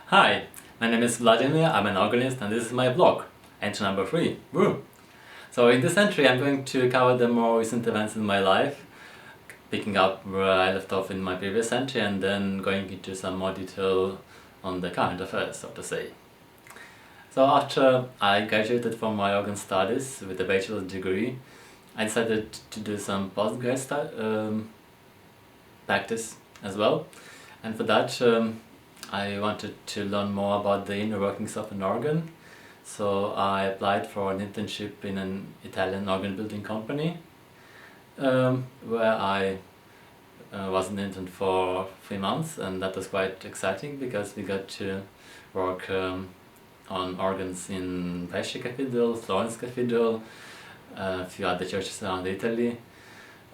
Hi, my name is Vladimir, I'm an organist and this is my blog, entry number 3. Woo! So in this entry I'm going to cover the more recent events in my life, picking up where I left off in my previous entry and then going into some more detail on the current affairs, so to say. So after I graduated from my organ studies with a bachelor's degree, I decided to do some postgrad practice as well, and for that I wanted to learn more about the inner workings of an organ, so I applied for an internship in an Italian organ building company, where I was an intern for 3 months, and that was quite exciting because we got to work on organs in Brescia Cathedral, Florence Cathedral, a few other churches around Italy,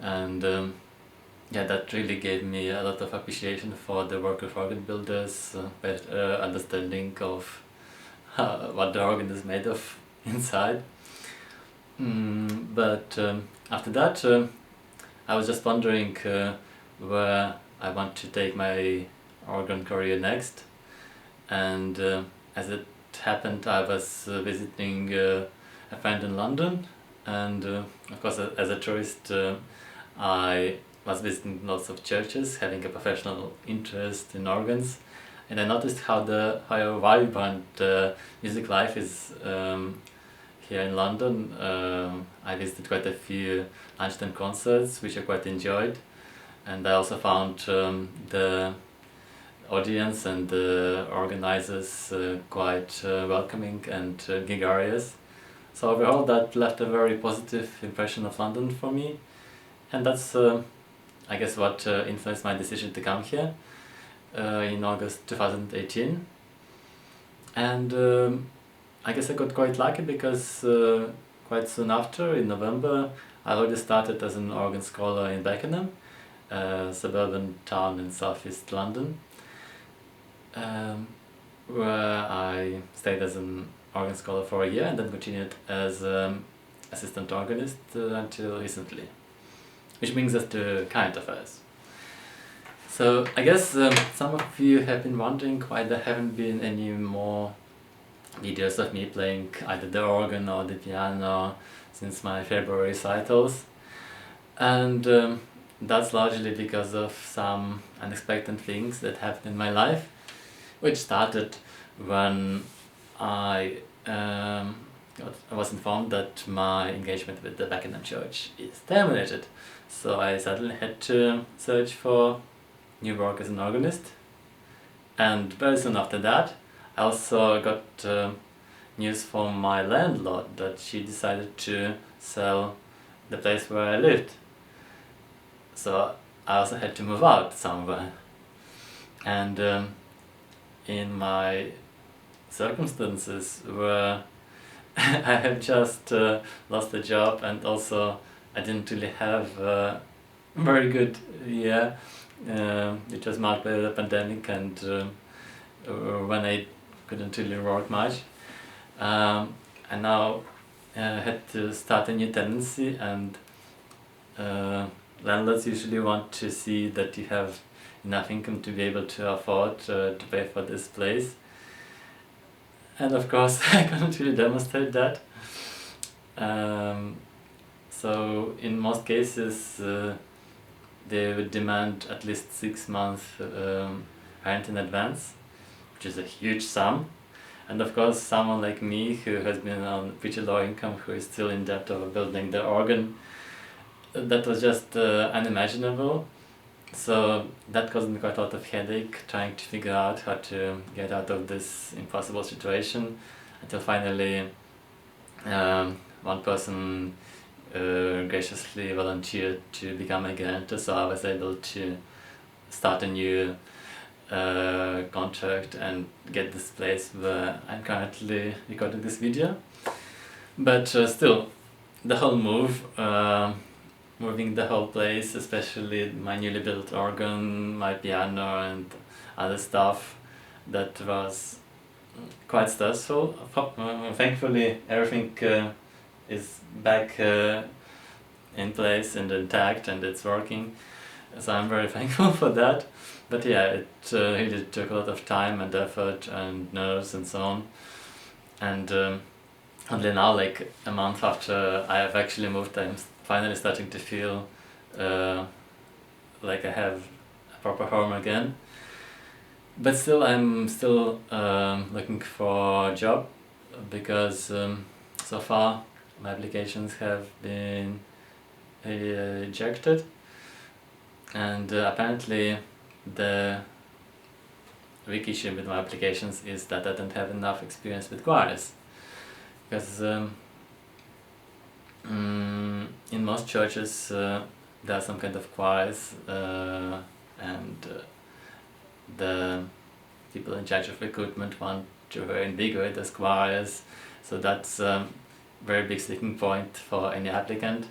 and yeah, that really gave me a lot of appreciation for the work of organ builders, better understanding of what the organ is made of inside. But after that, I was just wondering where I want to take my organ career next, and as it happened, I was visiting a friend in London, and of course, as a tourist, I was visiting lots of churches, having a professional interest in organs, and I noticed how vibrant music life is here in London. I visited quite a few lunchtime concerts, which I quite enjoyed, and I also found the audience and the organizers quite welcoming and gregarious. So overall, that left a very positive impression of London for me, and that's I guess what influenced my decision to come here in August 2018. And I guess I got quite lucky because quite soon after, in November, I already started as an organ scholar in Beckenham, a suburban town in southeast London, where I stayed as an organ scholar for a year and then continued as assistant organist until recently. Which brings us to current affairs. So I guess some of you have been wondering why there haven't been any more videos of me playing either the organ or the piano since my February recitals, and that's largely because of some unexpected things that happened in my life, which started when I was informed that my engagement with the Beckenham Church is terminated. So I suddenly had to search for new work as an organist, and very soon after that I also got news from my landlord that she decided to sell the place where I lived. So I also had to move out somewhere, and in my circumstances where I have just lost a job, and also I didn't really have a very good year, it was marked by the pandemic, and when I couldn't really work much. I now had to start a new tenancy, and landlords usually want to see that you have enough income to be able to afford to pay for this place. And of course I couldn't really demonstrate that. So in most cases they would demand at least 6 months rent in advance, which is a huge sum. And of course someone like me who has been on pretty low income, who is still in debt over building the organ, that was just unimaginable. So that caused me quite a lot of headache trying to figure out how to get out of this impossible situation, until finally one person graciously volunteered to become a guarantor, so I was able to start a new contract and get this place where I'm currently recording this video. But still, the whole move, moving the whole place, especially my newly built organ, my piano and other stuff, that was quite stressful. Thankfully everything is back in place and intact, and it's working. So I'm very thankful for that. But yeah, it really took a lot of time and effort and nerves and so on. And only now, like a month after I have actually moved, I'm finally starting to feel like I have a proper home again. But still, I'm still looking for a job because so far my applications have been rejected, and apparently the big issue with my applications is that I don't have enough experience with choirs, because in most churches there are some kind of choirs, and the people in charge of recruitment want to reinvigorate those choirs, so that's a very big sticking point for any applicant.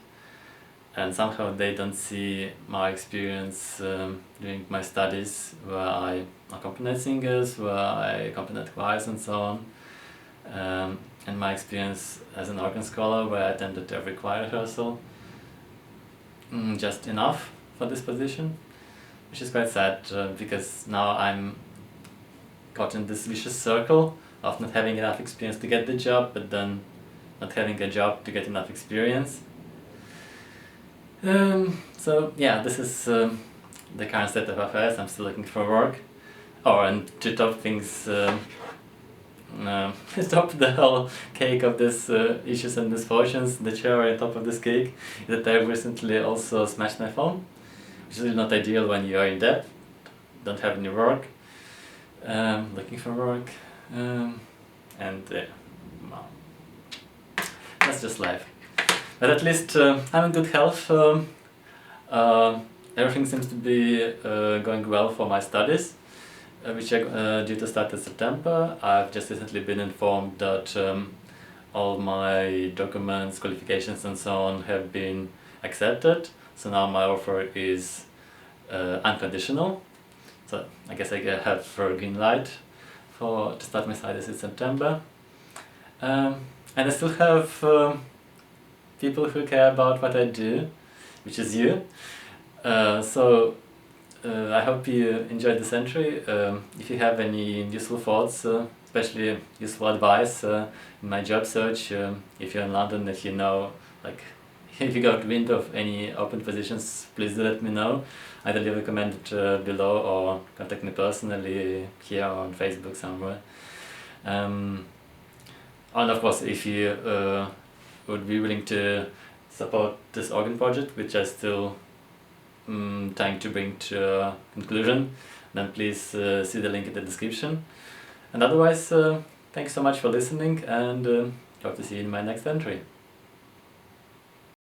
And somehow they don't see my experience during my studies, where I accompanied singers, where I accompanied choirs and so on, and my experience as an organ scholar, where I attended every choir rehearsal, just enough for this position, which is quite sad, because now I'm caught in this vicious circle of not having enough experience to get the job, but then not having a job to get enough experience. So yeah, this is the current state of affairs. I'm still looking for work. Oh, and to top things, top the whole cake of this issues and misfortunes, the cherry on top of this cake, is that I recently also smashed my phone, which is really not ideal when you are in debt, don't have any work, looking for work, and well, that's just life. But at least I'm in good health. Everything seems to be going well for my studies, which are due to start in September. I've just recently been informed that all my documents, qualifications and so on have been accepted. So now my offer is unconditional. So I guess I have a green light to start my studies in September. And I still have people who care about what I do, which is you. So I hope you enjoyed this entry. If you have any useful thoughts, especially useful advice in my job search, if you're in London, if you know, like, if you got wind of any open positions, please do let me know. Either leave a comment below or contact me personally here on Facebook somewhere. And of course, if you would be willing to support this organ project, which I still trying to bring to a conclusion, then please see the link in the description. And otherwise, thanks so much for listening, and hope to see you in my next entry.